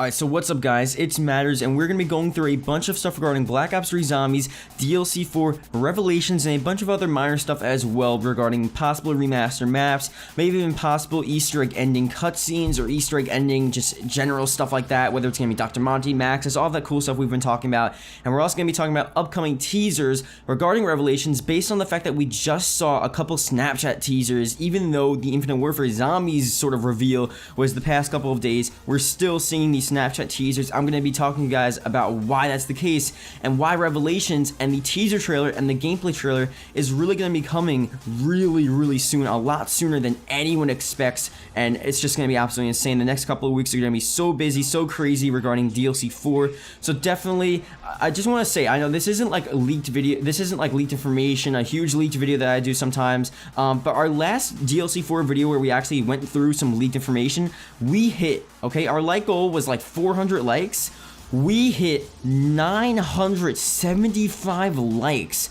Alright, so what's up guys, it's Matterz, and we're going to be going through a bunch of stuff regarding Black Ops 3 Zombies, DLC 4, Revelations, and a bunch of other minor stuff as well regarding possible remaster maps, maybe even possible Easter egg ending cutscenes or Easter egg ending, just general stuff like that, whether it's going to be Dr. Monty, Maxis, all that cool stuff we've been talking about. And we're also going to be talking about upcoming teasers regarding Revelations based on the fact that we just saw a couple Snapchat teasers. Even though the Infinite Warfare Zombies sort of reveal was the past couple of days, we're still seeing these Snapchat teasers. I'm going to be talking to you guys about why that's the case and why Revelations and the teaser trailer and the gameplay trailer is really going to be coming really soon, a lot sooner than anyone expects, and it's just going to be absolutely insane. The next couple of weeks are going to be so busy, so crazy regarding DLC 4. So definitely, I just want to say, I know this isn't like a leaked video, this isn't like leaked information, a huge leaked video that I do sometimes, but our last DLC 4 video where we actually went through some leaked information, we hit, okay, our like goal was like 400 likes, we hit 975 likes.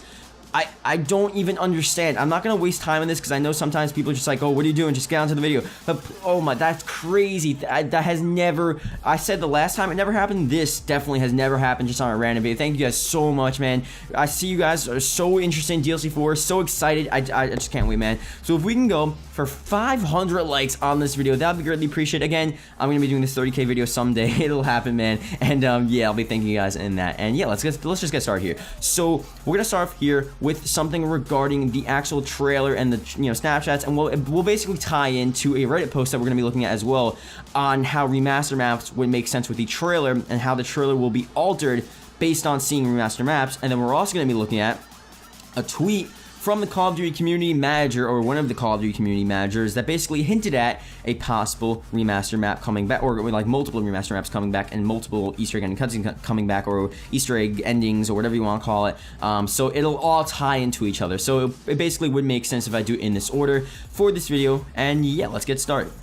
I don't even understand. I'm not gonna waste time on this because I know sometimes people are just like, oh, what are you doing? Just get onto the video. But oh my, that's crazy. That has never, I said the last time it never happened. This definitely has never happened just on a random video. Thank you guys so much, man. I see you guys are so interested in DLC 4, so excited. I just can't wait, man. So if we can go for 500 likes on this video, that would be greatly appreciated. Again, I'm gonna be doing this 30K video someday. It'll happen, man. And yeah, I'll be thanking you guys in that. And yeah, let's just get started here. So we're gonna start off here with something regarding the actual trailer and the Snapchats, and we'll basically tie into a Reddit post that we're going to be looking at as well on how remaster maps would make sense with the trailer and how the trailer will be altered based on seeing remaster maps. And then we're also going to be looking at a tweet from the Call of Duty community manager, or one of the Call of Duty community managers, that basically hinted at a possible remaster map coming back, or like multiple remaster maps coming back, and multiple Easter egg ending cutscenes coming back, or Easter egg endings, or whatever you want to call it. So it'll all tie into each other. So it basically would make sense if I do it in this order for this video. And yeah, let's get started.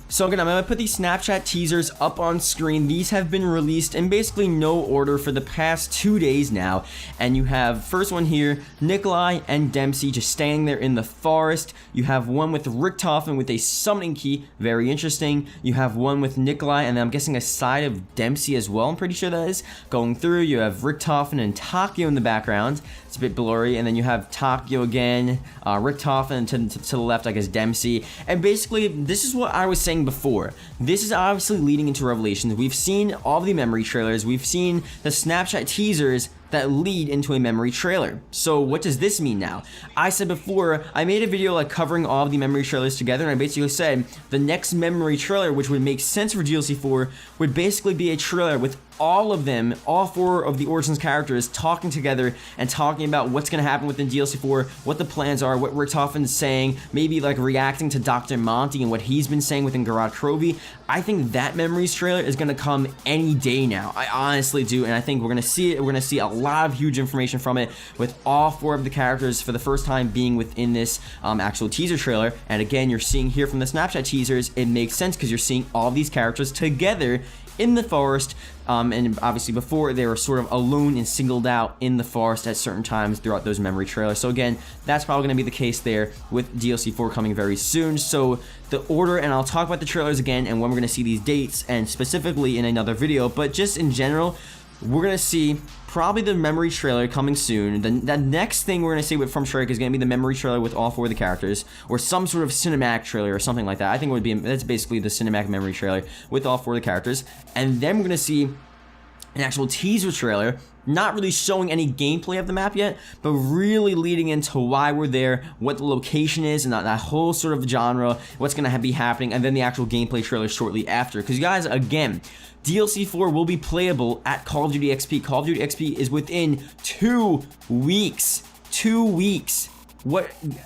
So again, I'm going to put these Snapchat teasers up on screen. These have been released in basically no order for the past 2 days now. And you have, first one here, Nikolai and Dempsey just standing there in the forest. You have one with Richtofen with a summoning key, very interesting. You have one with Nikolai, and then I'm guessing a side of Dempsey as well, I'm pretty sure that is, going through. You have Richtofen and Takio in the background. It's a bit blurry. And then you have Takio again, Richtofen to the left, I guess Dempsey. And basically, this is what I was saying before. This is obviously leading into Revelations. We've seen all of the memory trailers. We've seen the Snapchat teasers that lead into a memory trailer. So what does this mean now? I said before, I made a video like covering all of the memory trailers together, and I basically said the next memory trailer, which would make sense for DLC 4, would basically be a trailer with all of them, all 4 of the Origins characters talking together and talking about what's going to happen within DLC 4, what the plans are, what Richtofen's saying, maybe like reacting to Dr. Monty and what he's been saying within Garage Krovi. I think that Memories trailer is going to come any day now. I honestly do, and I think we're going to see it. We're going to see a lot of huge information from it, with all 4 of the characters for the first time being within this actual teaser trailer. And again, you're seeing here from the Snapchat teasers, it makes sense because you're seeing all these characters together in the forest, and obviously before they were sort of alone and singled out in the forest at certain times throughout those memory trailers. So again, that's probably going to be the case there with DLC 4 coming very soon. So the order, and I'll talk about the trailers again and when we're going to see these dates, and specifically in another video, but just in general, we're going to see probably the memory trailer coming soon. The next thing we're going to see from Shrek is going to be the memory trailer with all 4 of the characters, or some sort of cinematic trailer or something like that. I think it would be, that's basically the cinematic memory trailer with all 4 of the characters. And then we're going to see an actual teaser trailer, not really showing any gameplay of the map yet, but really leading into why we're there, what the location is, and that whole sort of genre, what's going to be happening, and then the actual gameplay trailer shortly after. Because you guys, again, DLC 4 will be playable at Call of Duty XP. Call of Duty XP is within 2 weeks. 2 weeks.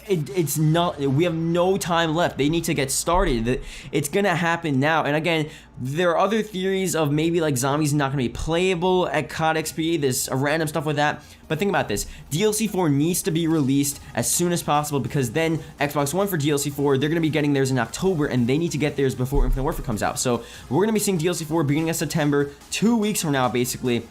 It's not, we have no time left. They need to get started. It's gonna happen now. And again, there are other theories of maybe like zombies not gonna be playable at COD XP. There's a random stuff with that. But think about this. DLC 4 needs to be released as soon as possible, because then Xbox One for DLC 4, they're gonna be getting theirs in October, and they need to get theirs before Infinite Warfare comes out. So we're gonna be seeing DLC 4 beginning of September, 2 weeks from now, basically.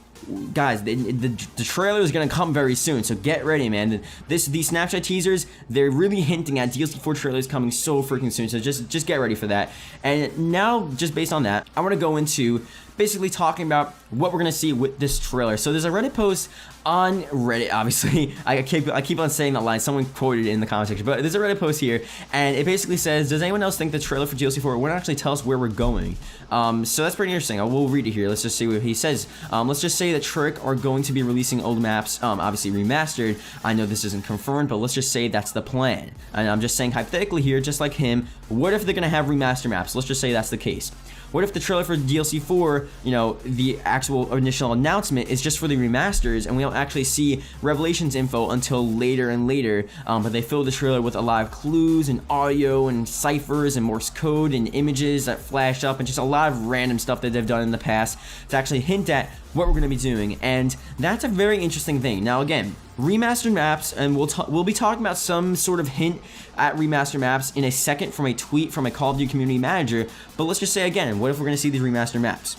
Guys, the trailer is gonna come very soon, so get ready, man. These Snapchat teasers, they're really hinting at DLC 4 trailers coming so freaking soon, so just get ready for that. And now, just based on that, I want to go into basically talking about what we're gonna see with this trailer. So there's a Reddit post on Reddit, obviously. I keep on saying that line. Someone quoted it in the comment section, but there's a Reddit post here, and it basically says, does anyone else think the trailer for DLC 4 won't actually tell us where we're going? So that's pretty interesting. We'll read it here. Let's just see what he says. Let's just say that Trick are going to be releasing old maps, obviously remastered. I know this isn't confirmed, but let's just say that's the plan. And I'm just saying hypothetically here, just like him, what if they're gonna have remaster maps? Let's just say that's the case. What if the trailer for DLC 4, you know, the actual initial announcement is just for the remasters, and we don't actually see Revelations info until later and later, but they fill the trailer with a lot of clues and audio and ciphers and Morse code and images that flash up and just a lot of random stuff that they've done in the past to actually hint at what we're going to be doing, and that's a very interesting thing. Now again, remastered maps, and we'll be talking about some sort of hint at remastered maps in a second from a tweet from a Call of Duty community manager, but let's just say again, what if we're going to see these remastered maps?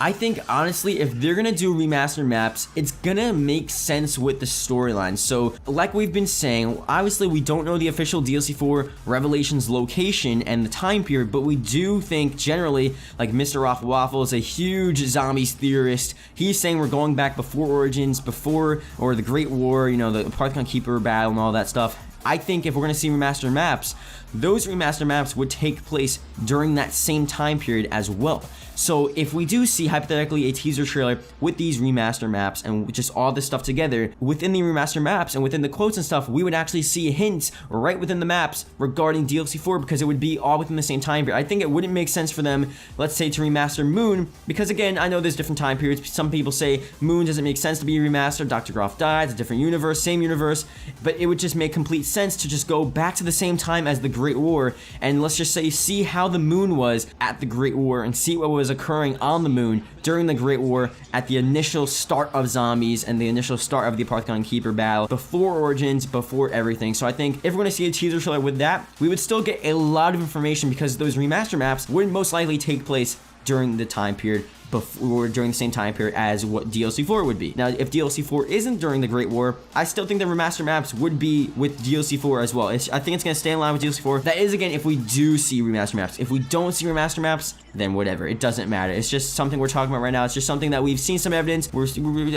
I think, honestly, if they're gonna do remastered maps, it's gonna make sense with the storyline. So, like we've been saying, obviously we don't know the official DLC 4 Revelations location and the time period, but we do think generally, like Mr. Raffle Waffle is a huge zombies theorist. He's saying we're going back before Origins, or the Great War, you know, the Parthenon Keeper battle and all that stuff. I think if we're going to see remastered maps, those remastered maps would take place during that same time period as well. So if we do see, hypothetically, a teaser trailer with these remaster maps and just all this stuff together, within the remaster maps and within the quotes and stuff, we would actually see hints right within the maps regarding DLC 4 because it would be all within the same time period. I think it wouldn't make sense for them, let's say, to remaster Moon, because again, I know there's different time periods. Some people say Moon doesn't make sense to be remastered, Dr. Groff died, it's a different universe, same universe, but it would just make complete sense to just go back to the same time as the Great War, and let's just say, see how the Moon was at the Great War and see what was occurring on the Moon during the Great War at the initial start of zombies and the initial start of the Parthenon Keeper battle, before Origins, before everything. So I think if we're going to see a teaser trailer with that, we would still get a lot of information because those remaster maps would most likely take place during the time period before, during the same time period as what DLC 4 would be. Now, if DLC 4 isn't during the Great War, I still think the remaster maps would be with DLC 4 as well. I think it's going to stay in line with DLC 4. That is, again, if we do see remaster maps. If we don't see remaster maps, then whatever. It doesn't matter. It's just something we're talking about right now. It's just something that we've seen some evidence. A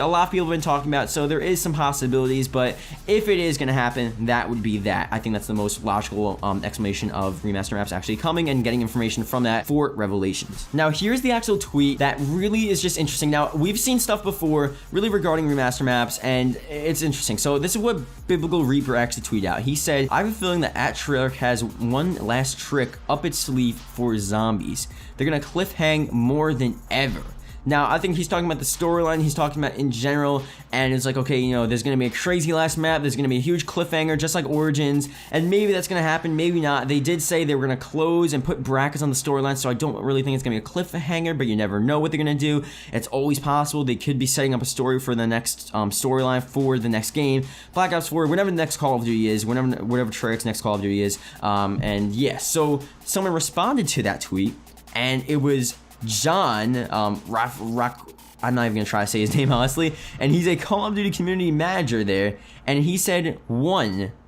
lot of people have been talking about, so there is some possibilities, but if it is going to happen, that would be that. I think that's the most logical explanation of remaster maps actually coming and getting information from that for Revelations. Now, here's the actual tweet that really is just interesting. Now, we've seen stuff before really regarding remaster maps, and it's interesting. So this is what Biblical Reaper actually tweeted out. He said, I have a feeling that Treyarch has one last trick up its sleeve for zombies. They're gonna cliffhang more than ever. Now, I think he's talking about the storyline, he's talking about in general, and it's like, okay, you know, there's gonna be a crazy last map, there's gonna be a huge cliffhanger, just like Origins, and maybe that's gonna happen, maybe not. They did say they were gonna close and put brackets on the storyline, so I don't really think it's gonna be a cliffhanger, but you never know what they're gonna do. It's always possible. They could be setting up a story for the next storyline for the next game, Black Ops 4, whenever the next Call of Duty is, whatever Treyarch's next Call of Duty is, and yeah, so someone responded to that tweet, and it was John, I'm not even gonna try to say his name honestly, and he's a Call of Duty community manager there, and he said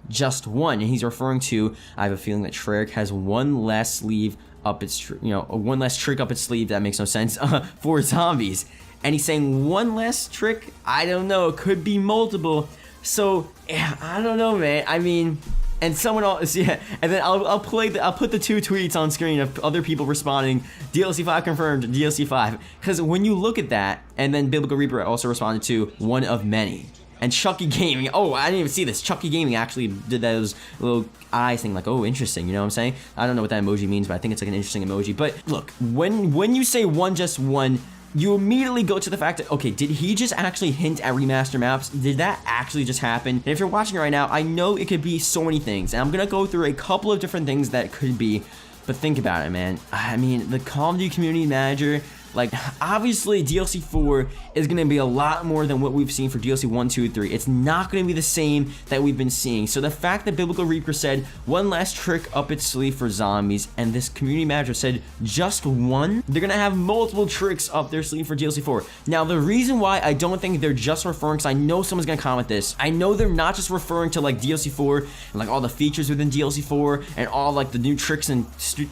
just one, and he's referring to, I have a feeling that Treyarch has one less sleeve up its, one less trick up its sleeve, that makes no sense, for zombies, and he's saying one less trick, I don't know, it could be multiple, so, yeah, I don't know, man, I mean, and someone else, yeah, and then I'll put the two tweets on screen of other people responding, DLC 5 confirmed, DLC 5, because when you look at that, and then Biblical Reaper also responded to one of many, and Chucky Gaming, oh, I didn't even see this, Chucky Gaming actually did those little eyes thing, like, oh, interesting, you know what I'm saying? I don't know what that emoji means, but I think it's like an interesting emoji, but look, when you say just one, you immediately go to the fact that, okay, did he just actually hint at remaster maps? Did that actually just happen? And if you're watching it right now, I know it could be so many things, and I'm gonna go through a couple of different things that could be, but think about it, man. I mean, the Call of Duty community manager, like, obviously DLC 4 is going to be a lot more than what we've seen for DLC 1, 2, 3. It's not going to be the same that we've been seeing. So the fact that Biblical Reaper said one last trick up its sleeve for zombies, and this community manager said just one, they're going to have multiple tricks up their sleeve for DLC 4. Now, the reason why I don't think they're just referring, because I know someone's going to comment this, I know they're not just referring to, like, DLC 4 and, like, all the features within DLC 4 and all, like, the new tricks and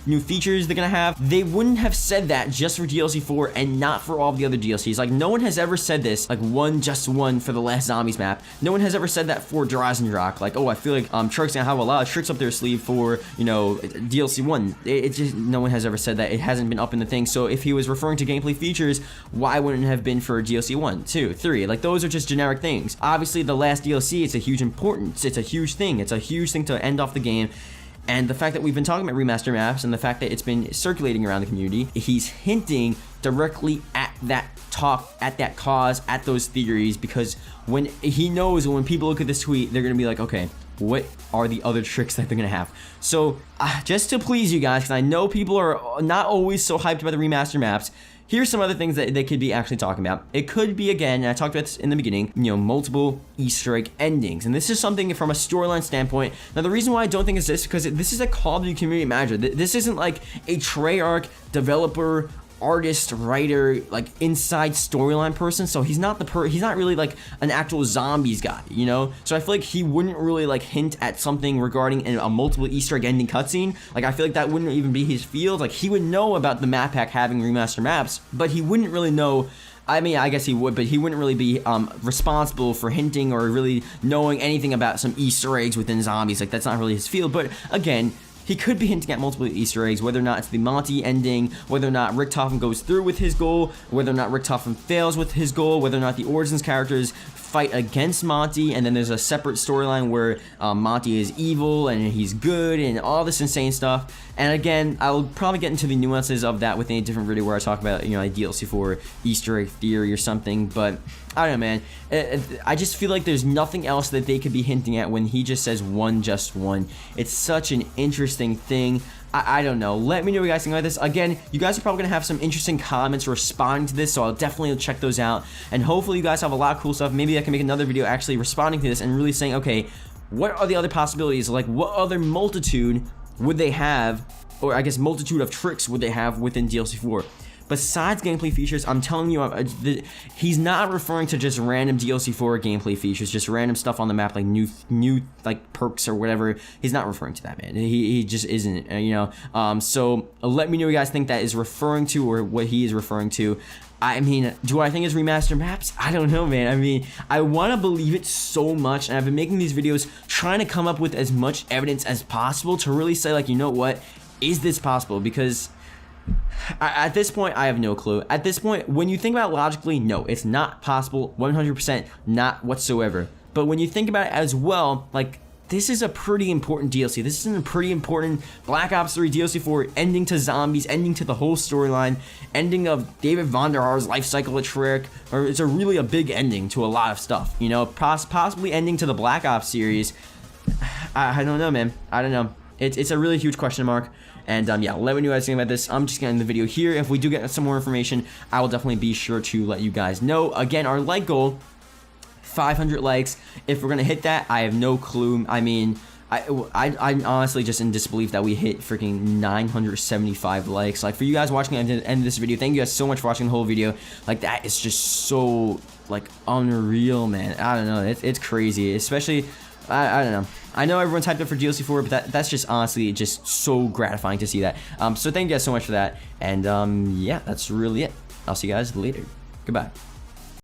new features they're going to have. They wouldn't have said that just for DLC 4 4 and not for all of the other DLCs. Like, no one has ever said this, like, just one for the last Zombies map. No one has ever said that for Drazendrock. Like, oh, I feel like Treyarch's gonna have a lot of tricks up their sleeve for, you know, DLC 1. It just, no one has ever said that. It hasn't been up in the thing. So if he was referring to gameplay features, why wouldn't it have been for DLC 1, 2, 3? Like, those are just generic things. Obviously, the last DLC, it's a huge importance. It's a huge thing. It's a huge thing to end off the game. And the fact that we've been talking about remaster maps and the fact that it's been circulating around the community, he's hinting directly at that talk, at that cause, at those theories, because when he knows when people look at this tweet, they're going to be like, okay, what are the other tricks that they're going to have? So just to please you guys, because I know people are not always so hyped about the remaster maps, here's some other things that they could be actually talking about. It could be, again, and I talked about this in the beginning, you know, multiple Easter egg endings. And this is something from a storyline standpoint. Now, the reason why I don't think it's this, because this is a Call of Duty community manager. This isn't like a Treyarch developer, artist, writer, like inside storyline person. So he's not he's not really like an actual zombies guy, you know? So I feel like he wouldn't really like hint at something regarding a multiple Easter egg ending cutscene. Like, I feel like that wouldn't even be his field. Like, he would know about the map pack having remaster maps, but he wouldn't really know. I mean, I guess he would, but he wouldn't really be responsible for hinting or really knowing anything about some Easter eggs within zombies. Like, that's not really his field. But again, he could be hinting at multiple Easter eggs, whether or not it's the Monty ending, whether or not Richtofen goes through with his goal, whether or not Richtofen fails with his goal, whether or not the Origins characters fight against Monty, and then there's a separate storyline where Monty is evil and he's good and all this insane stuff. And again, I'll probably get into the nuances of that within a different video where I talk about, you know, a DLC 4 Easter egg theory or something, but I don't know, man. I just feel like there's nothing else that they could be hinting at when he just says just one. It's such an interesting thing. I don't know. Let me know what you guys think about this. Again, you guys are probably going to have some interesting comments responding to this, so I'll definitely check those out. And hopefully you guys have a lot of cool stuff. Maybe I can make another video actually responding to this and really saying, okay, what are the other possibilities? Like, what other multitude would they have, or I guess multitude of tricks would they have within DLC 4? Besides gameplay features, I'm telling you, he's not referring to just random DLC 4 gameplay features, just random stuff on the map, like new like perks or whatever. He's not referring to that, man. He just isn't, you know. So let me know what you guys think that is referring to, or what he is referring to. I mean, do I think it's remaster maps? I don't know, man. I mean, I want to believe it so much, and I've been making these videos trying to come up with as much evidence as possible to really say, like, you know what, is this possible? Because at this point, I have no clue. At this point, when you think about it logically, no, it's not possible, 100% not whatsoever. But when you think about it as well, like, this is a pretty important DLC. This is a pretty important Black Ops 3 DLC 4 ending to zombies, ending to the whole storyline, ending of David Vonderhaar's life cycle at Treyarch, or it's really a big ending to a lot of stuff, you know, possibly ending to the Black Ops series. I don't know, man. I don't know. It's a really huge question mark. And yeah, let me know what you guys think about this. I'm just getting the video here. If we do get some more information, I will definitely be sure to let you guys know. Again, our like goal, 500 likes. If we're gonna hit that, I have no clue. I mean, I'm honestly just in disbelief that we hit freaking 975 likes. Like, for you guys watching at the end of this video, thank you guys so much for watching the whole video. Like, that is just so, like, unreal, man. I don't know, it's crazy. Especially, I don't know. I know everyone's hyped up for DLC 4, but that's just honestly just so gratifying to see that. So thank you guys so much for that. And yeah, that's really it. I'll see you guys later. Goodbye.